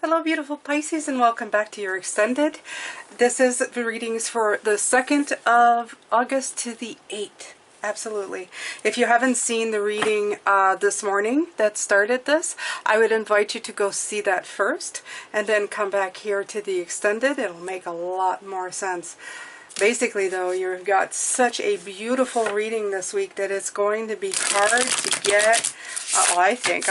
Hello beautiful Pisces, and welcome back to your extended. This is the readings for the 2nd of August to the 8th. Absolutely. If you haven't seen the reading this morning that started this, I would invite you to go see that first and then come back here to the extended. It'll make a lot more sense. Basically though, you've got such a beautiful reading this week that it's going to be hard to get. I think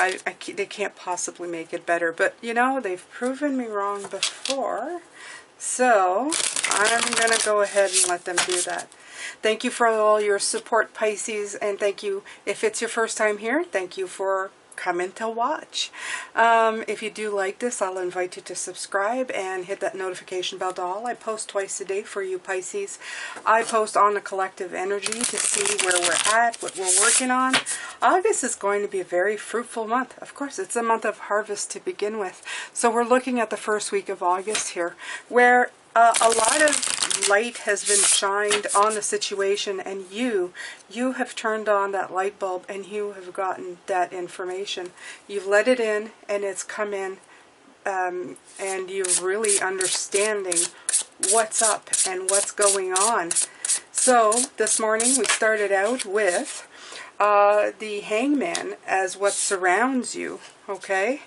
they can't possibly make it better, but you know, they've proven me wrong before, so I'm going to go ahead and let them do that. Thank you for all your support, Pisces, and thank you, if it's your first time here, thank you for coming to watch. If you do like this, I'll invite you to subscribe and hit that notification bell to all. I post twice a day for you Pisces. I post on the collective energy to see where we're at, what we're working on. August is going to be a very fruitful month. Of course, it's a month of harvest to begin with. So we're looking at the first week of August here, where a lot of light has been shined on the situation, and you have turned on that light bulb and you have gotten that information. You've let it in and it's come in, and you're really understanding what's up and what's going on. So this morning we started out with the Hangman as what surrounds you, okay?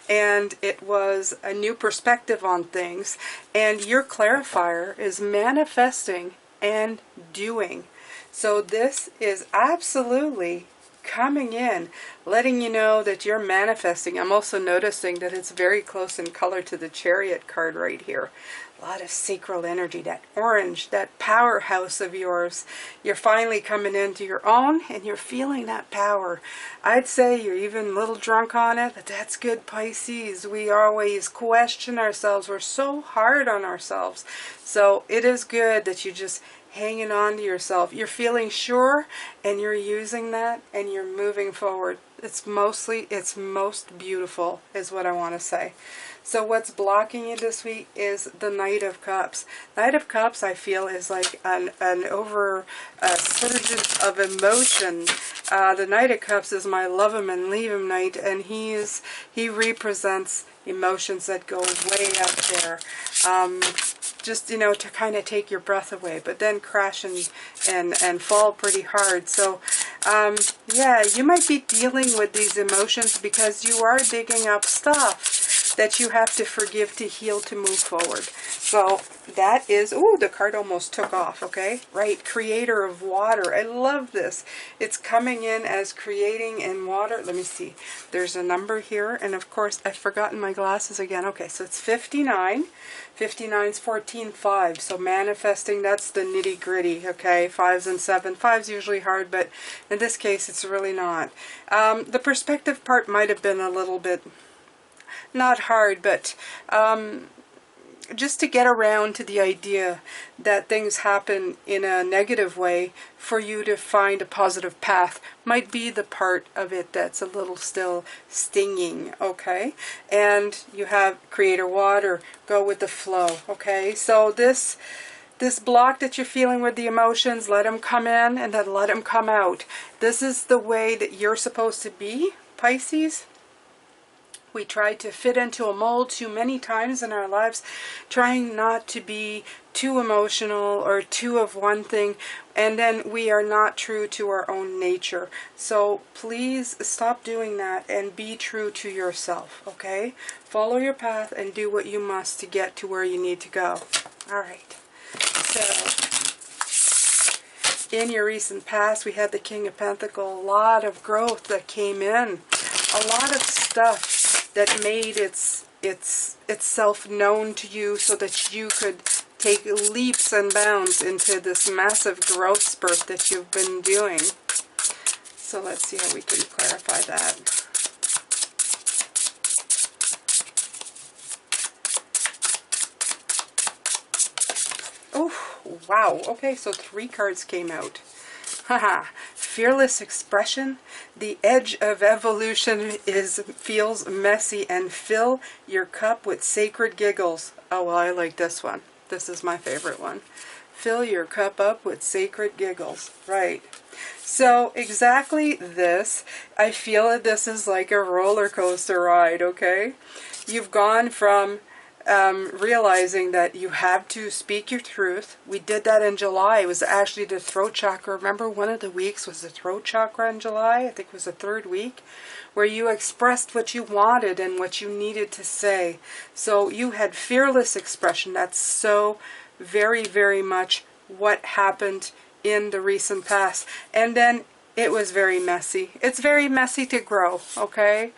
And it was a new perspective on things, and your clarifier is manifesting and doing. So this is absolutely coming in, letting you know that you're manifesting. I'm also noticing that it's very close in color to the Chariot card right here. A lot of sacral energy, that orange, that powerhouse of yours. You're finally coming into your own and you're feeling that power. I'd say you're even a little drunk on it, but that's good, Pisces. We always question ourselves. We're so hard on ourselves. So it is good that you just hanging on to yourself. You're feeling sure and you're using that and you're moving forward. It's most beautiful is what I want to say. So what's blocking you this week is the Knight of Cups. Knight of Cups, I feel, is like an surgence of emotion. The Knight of Cups is my love him and leave him knight, and he represents emotions that go way up there. Just, you know, to kind of take your breath away, but then crash and fall pretty hard. So, yeah, you might be dealing with these emotions because you are digging up stuff that you have to forgive, to heal, to move forward. So that is, ooh, the card almost took off, okay? Right, Creator of Water. I love this. It's coming in as creating in water. Let me see. There's a number here, and of course, I've forgotten my glasses again. Okay, so it's 59. 59 is 14, 5. So manifesting, that's the nitty gritty, okay? 5s and 7. 5's usually hard, but in this case, it's really not. The perspective part might have been a little bit, not hard, but just to get around to the idea that things happen in a negative way for you to find a positive path might be the part of it that's a little still stinging, okay? And you have Creator Water, go with the flow, okay? So this block that you're feeling with the emotions, let them come in and then let them come out. This is the way that you're supposed to be, Pisces. We try to fit into a mold too many times in our lives, trying not to be too emotional or too of one thing, and then we are not true to our own nature. So please stop doing that and be true to yourself, okay? Follow your path and do what you must to get to where you need to go. All right. So in your recent past, we had the King of Pentacles, a lot of growth that came in, a lot of stuff that made itself known to you so that you could take leaps and bounds into this massive growth spurt that you've been doing. So let's see how we can clarify that. Oh, wow. Okay, so 3 cards came out. Haha. Fearless expression. The edge of evolution feels messy, and fill your cup with sacred giggles. Oh, well, I like this one. This is my favorite one. Fill your cup up with sacred giggles. Right. So exactly this, I feel that this is like a roller coaster ride, okay? You've gone from realizing that you have to speak your truth. We did that in July. It was actually the throat chakra. Remember, one of the weeks was the throat chakra in July. I think it was the third week, where you expressed what you wanted and what you needed to say. So you had fearless expression. That's so very, very much what happened in the recent past. And then it was very messy. It's very messy to grow, okay?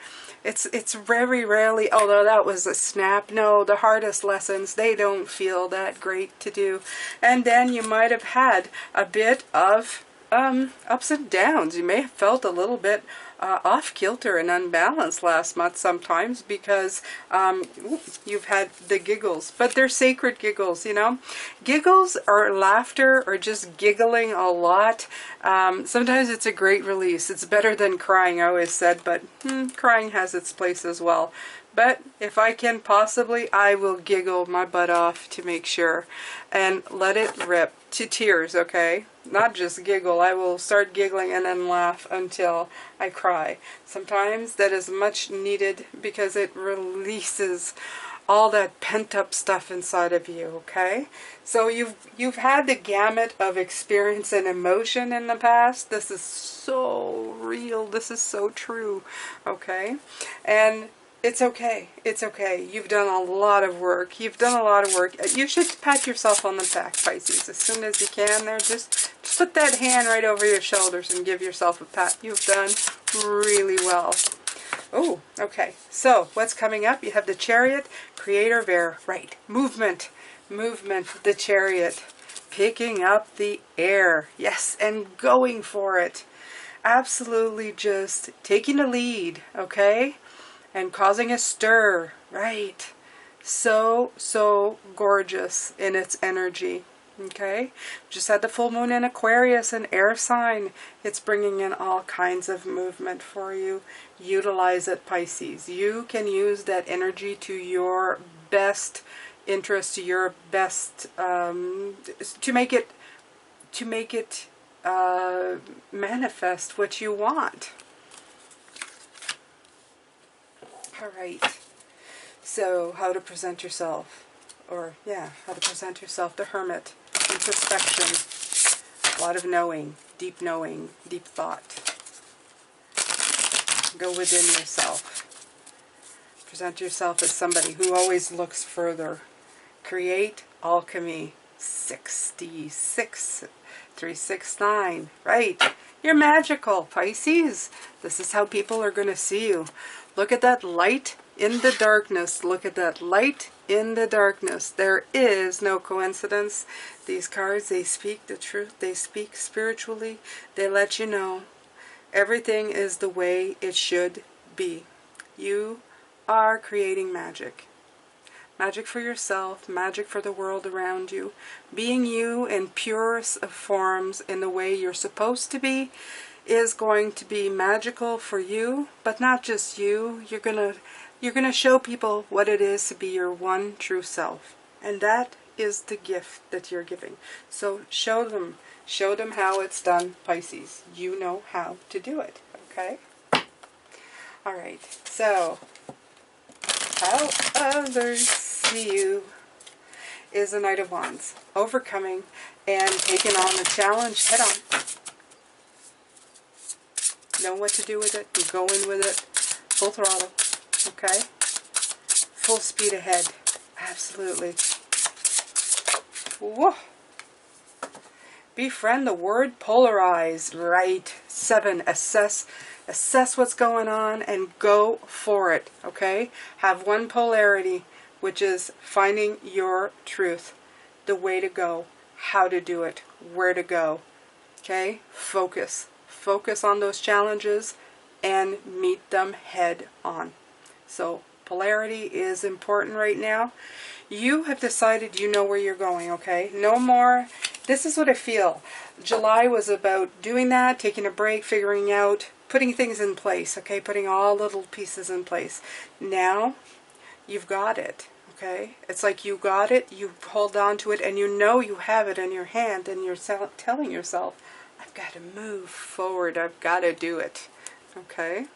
It's very rarely, although that was a snap. No, the hardest lessons, they don't feel that great to do. And then you might have had a bit of ups and downs. You may have felt a little bit off kilter and unbalanced last month sometimes because you've had the giggles, but they're sacred giggles, you know. Giggles or laughter or just giggling a lot. Sometimes it's a great release. It's better than crying, I always said, but crying has its place as well. But if I can possibly, I will giggle my butt off to make sure and let it rip to tears, okay? Not just giggle. I will start giggling and then laugh until I cry. Sometimes that is much needed because it releases all that pent-up stuff inside of you, okay? So you've had the gamut of experience and emotion in the past. This is so real. This is so true, okay? And it's okay. It's okay. You've done a lot of work. You've done a lot of work. You should pat yourself on the back, Pisces, as soon as you can there. Just put that hand right over your shoulders and give yourself a pat. You've done really well. Oh, okay. So, what's coming up? You have the Chariot, Creator of Air. Right. Movement. Movement, the Chariot. Picking up the air. Yes, and going for it. Absolutely just taking the lead, okay? And causing a stir, right? So, so gorgeous in its energy, okay? Just had the full moon in Aquarius, an air sign. It's bringing in all kinds of movement for you. Utilize it, Pisces. You can use that energy to your best interest, to your best, to make it manifest what you want. All right, so how to present yourself, or yeah, how to present yourself. The Hermit, introspection, a lot of knowing, deep thought. Go within yourself. Present yourself as somebody who always looks further. Create alchemy. 66, 369, right? You're magical, Pisces. This is how people are going to see you. Look at that light in the darkness. Look at that light in the darkness. There is no coincidence. These cards, they speak the truth. They speak spiritually. They let you know everything is the way it should be. You are creating magic. Magic for yourself, magic for the world around you. Being you in purest of forms in the way you're supposed to be is going to be magical for you, but not just you. You're gonna show people what it is to be your one true self. And that is the gift that you're giving. So show them how it's done, Pisces. You know how to do it, okay? All right, so how others see you is the Knight of Wands. Overcoming and taking on the challenge head on. Know what to do with it. You go in with it. Full throttle. Okay? Full speed ahead. Absolutely. Whoa. Befriend the word polarize. Right. 7. Assess what's going on and go for it. Okay? Have one polarity, which is finding your truth. The way to go. How to do it. Where to go. Okay? Focus. Focus on those challenges and meet them head on. So polarity is important right now. You have decided you know where you're going, okay? No more. This is what I feel. July was about doing that, taking a break, figuring out, putting things in place, okay? Putting all little pieces in place. Now you've got it, Okay? It's like you got it, you hold on to it, and you know you have it in your hand, and you're telling yourself, I've got to move forward, I've got to do it. Okay?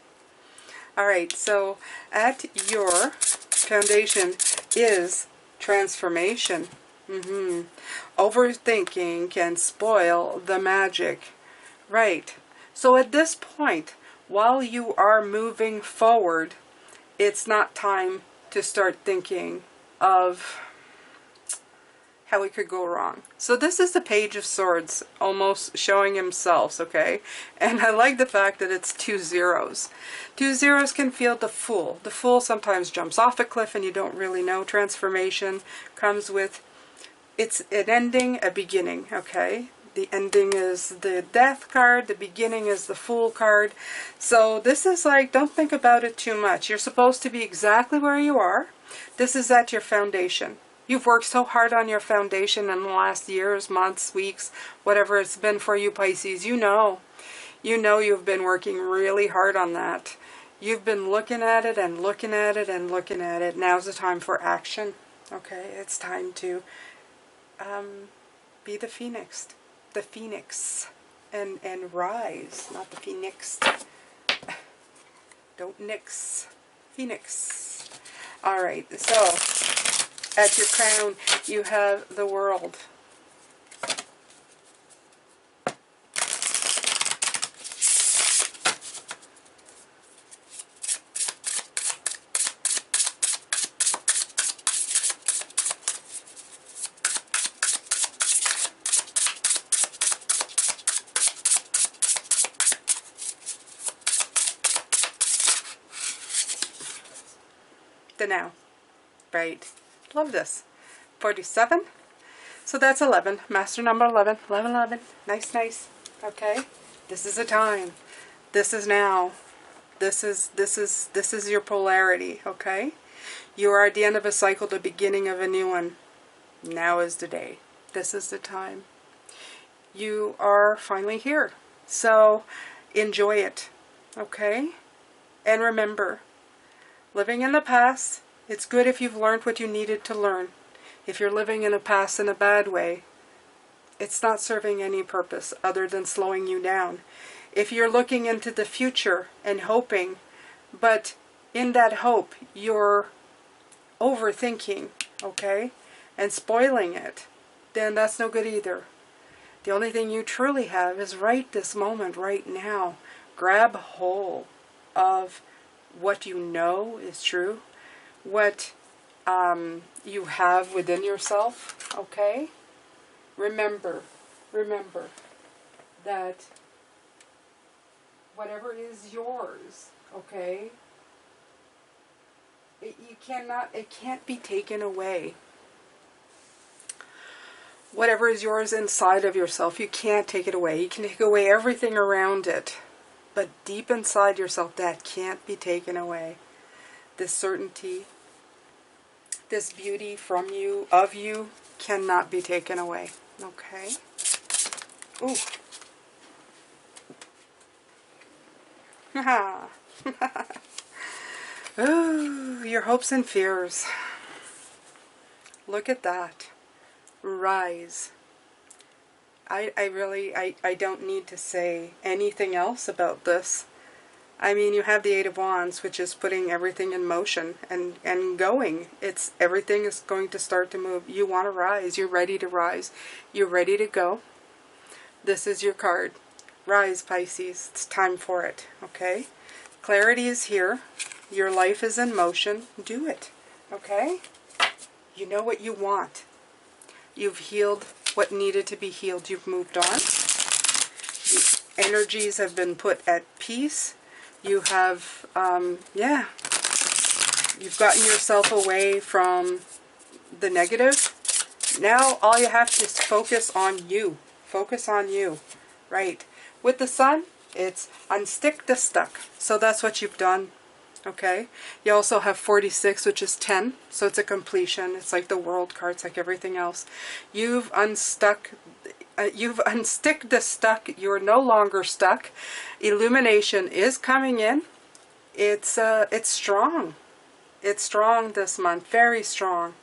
Alright, so at your foundation is transformation. Overthinking can spoil the magic. Right. So at this point, while you are moving forward, it's not time to start thinking of how it could go wrong. So this is the Page of Swords, almost showing himself, okay? And I like the fact that it's 2 zeros. 2 zeros can feel the Fool. The Fool sometimes jumps off a cliff and you don't really know. Transformation comes with, it's an ending, a beginning, okay? The ending is the Death card, the beginning is the Fool card. So this is like, don't think about it too much. You're supposed to be exactly where you are. This is at your foundation. You've worked so hard on your foundation in the last years, months, weeks, whatever it's been for you, Pisces. You know you've been working really hard on that. You've been looking at it and looking at it and looking at it. Now's the time for action. Okay, it's time to be the phoenix. The phoenix. And rise, not the phoenix. Don't nix. Phoenix. Alright, so at your crown, you have the World. The Now. Right. Love this. 47. So that's 11. Master number 11. 11, 11. Nice, nice. Okay. This is the time. This is now. This is your polarity. Okay. You are at the end of a cycle, the beginning of a new one. Now is the day. This is the time. You are finally here. So enjoy it. Okay. And remember, living in the past, it's good if you've learned what you needed to learn. If you're living in a past in a bad way, it's not serving any purpose other than slowing you down. If you're looking into the future and hoping, but in that hope you're overthinking, okay, and spoiling it, then that's no good either. The only thing you truly have is right this moment, right now. Grab hold of what you know is true, what you have within yourself, okay? Remember that whatever is yours, okay, it can't be taken away. Whatever is yours inside of yourself, you can't take it away. You can take away everything around it. But deep inside yourself, that can't be taken away. This certainty, this beauty from you, of you, cannot be taken away. Okay? Ooh. Haha. Ooh, your hopes and fears. Look at that. Rise. I don't need to say anything else about this. I mean, you have the Eight of Wands, which is putting everything in motion and going. Everything is going to start to move. You want to rise. You're ready to rise. You're ready to go. This is your card. Rise, Pisces. It's time for it. Okay? Clarity is here. Your life is in motion. Do it. Okay? You know what you want. You've healed what needed to be healed. You've moved on. The energies have been put at peace. You have, you've gotten yourself away from the negative. Now all you have to is focus on you. Focus on you. Right. With the Sun, it's unstick the stuck. So that's what you've done. Okay. You also have 46, which is 10. So it's a completion. It's like the World card. It's like everything else. You've unstuck. You've unsticked the stuck. You're no longer stuck. Illumination is coming in. It's strong. It's strong this month, very strong.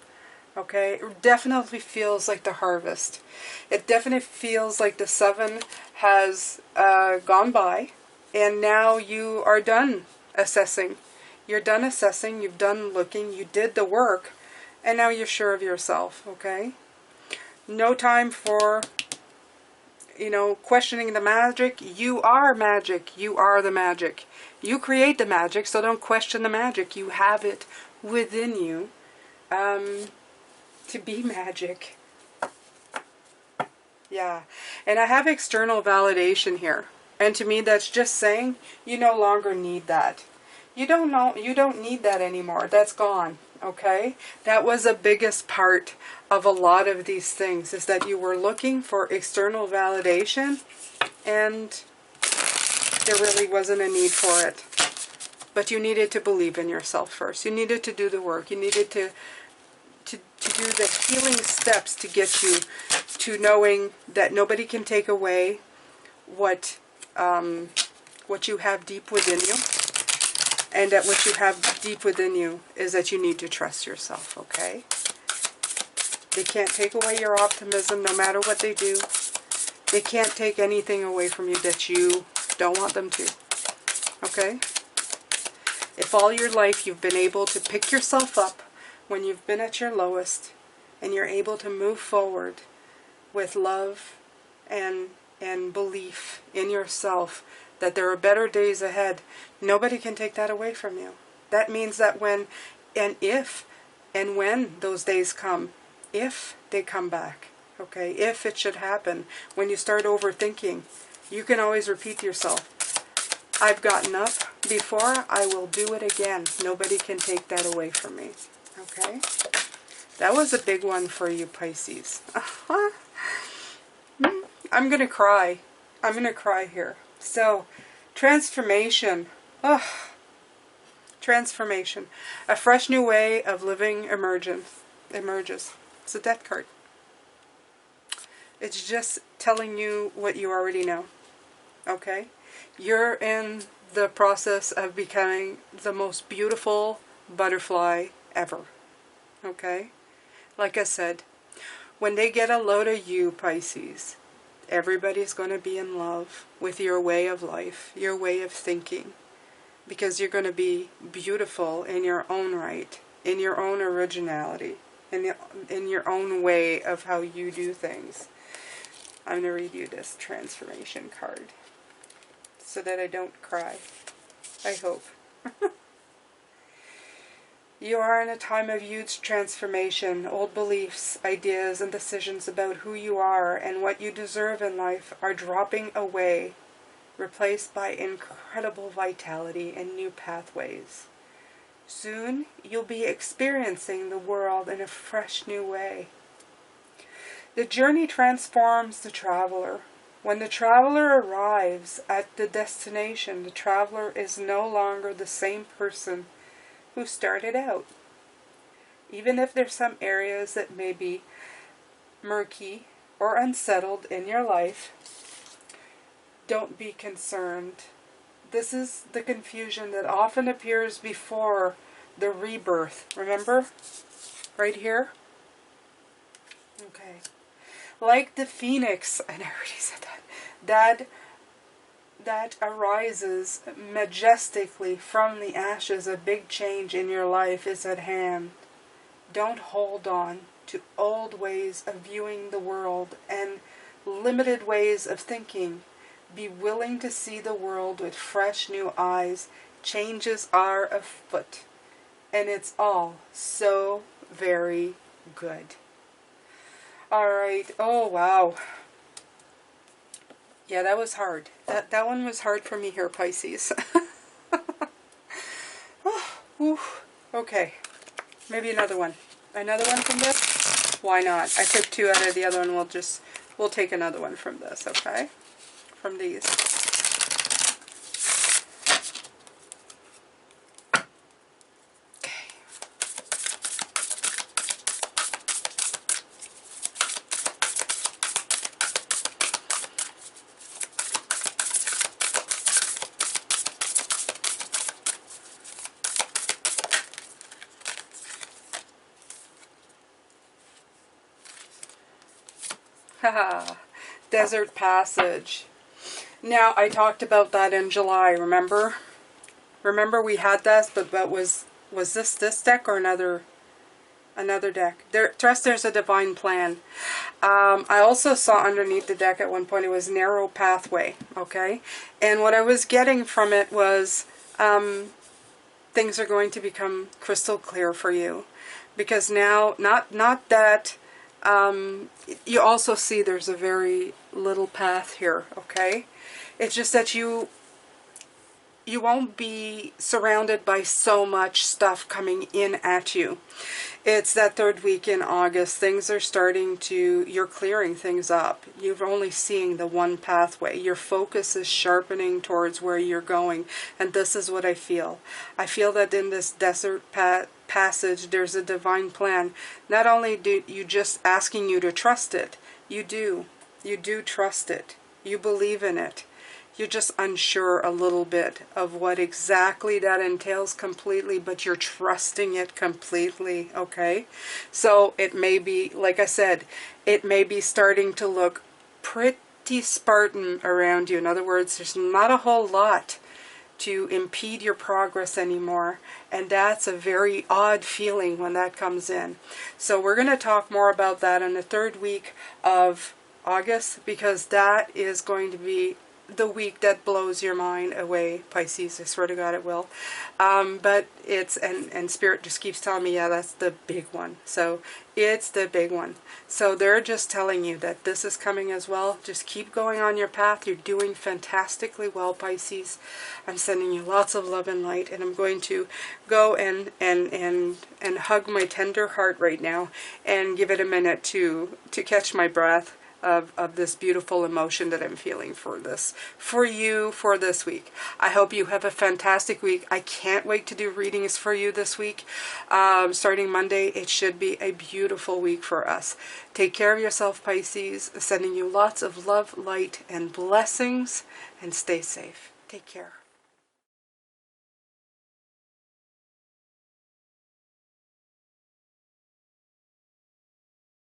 Okay, it definitely feels like the harvest. It definitely feels like the 7 has gone by, and now you are done assessing. You're done assessing, you've done looking, you did the work, and now you're sure of yourself, okay? No time for, questioning the magic. You are magic. You are the magic. You create the magic, so don't question the magic. You have it within you to be magic. Yeah. And I have external validation here. And to me, that's just saying you no longer need that. You don't need that anymore. That's gone. Okay? That was the biggest part of a lot of these things, is that you were looking for external validation and there really wasn't a need for it. But you needed to believe in yourself first. You needed to do the work. You needed to do the healing steps to get you to knowing that nobody can take away what you have deep within you. And that what you have deep within you is that you need to trust yourself, okay? They can't take away your optimism no matter what they do. They can't take anything away from you that you don't want them to, okay? If all your life you've been able to pick yourself up when you've been at your lowest, and you're able to move forward with love and belief in yourself, that there are better days ahead, nobody can take that away from you. That means that when and if and when those days come, if they come back, okay, if it should happen, when you start overthinking, you can always repeat to yourself, I've gotten up before, I will do it again. Nobody can take that away from me, okay? That was a big one for you, Pisces. I'm going to cry. I'm going to cry here. So, transformation. Ugh. Transformation. A fresh new way of living emerges. It's a death card. It's just telling you what you already know. Okay? You're in the process of becoming the most beautiful butterfly ever. Okay? Like I said, when they get a load of you, Pisces, everybody's going to be in love with your way of life, your way of thinking, because you're going to be beautiful in your own right, in your own originality, in your own way of how you do things. I'm going to read you this transformation card so that I don't cry. I hope. You are in a time of huge transformation. Old beliefs, ideas, and decisions about who you are and what you deserve in life are dropping away, replaced by incredible vitality and new pathways. Soon, you'll be experiencing the world in a fresh new way. The journey transforms the traveler. When the traveler arrives at the destination, the traveler is no longer the same person who started out. Even if there's some areas that may be murky or unsettled in your life, don't be concerned. This is the confusion that often appears before the rebirth. Remember? Right here? Okay. Like the phoenix, and I already said that arises majestically from the ashes. A big change in your life is at hand. Don't hold on to old ways of viewing the world and limited ways of thinking. Be willing to see the world with fresh new eyes. Changes are afoot, and it's all so very good. Alright, oh wow. Yeah, that was hard. That one was hard for me here, Pisces. Okay, maybe another one. Another one from this? Why not? I took 2 out of the other one. We'll take another one from this, okay? From these. Haha. Desert Passage. Now, I talked about that in July, remember? Remember we had that, but was this deck or another deck? Trust there's a divine plan. I also saw underneath the deck at one point it was narrow pathway, okay? And what I was getting from it was things are going to become crystal clear for you. Because now, not that, you also see there's a very little path here, okay? It's just that you won't be surrounded by so much stuff coming in at you. It's that third week in August. Things are starting to, you're clearing things up. You're only seeing the one pathway. Your focus is sharpening towards where you're going. And this is what I feel. I feel that in this desert passage, there's a divine plan. Not only do you just asking you to trust it, you do. You do trust it. You believe in it. You're just unsure a little bit of what exactly that entails completely, but you're trusting it completely, okay? So it may be, like I said, it may be starting to look pretty Spartan around you. In other words, there's not a whole lot to impede your progress anymore, and that's a very odd feeling when that comes in. So we're going to talk more about that in the third week of August, because that is going to be the week that blows your mind away, Pisces. I swear to God it will. But it's, and Spirit just keeps telling me, yeah, that's the big one. So it's the big one. So they're just telling you that this is coming as well. Just keep going on your path. You're doing fantastically well, Pisces. I'm sending you lots of love and light, and I'm going to go and hug my tender heart right now and give it a minute to catch my breath of this beautiful emotion that I'm feeling for you for this week. I hope you have a fantastic week. I can't wait to do readings for you this week. Starting Monday, it should be a beautiful week for us. Take care of yourself, Pisces. Sending you lots of love, light, and blessings, and stay safe. Take care.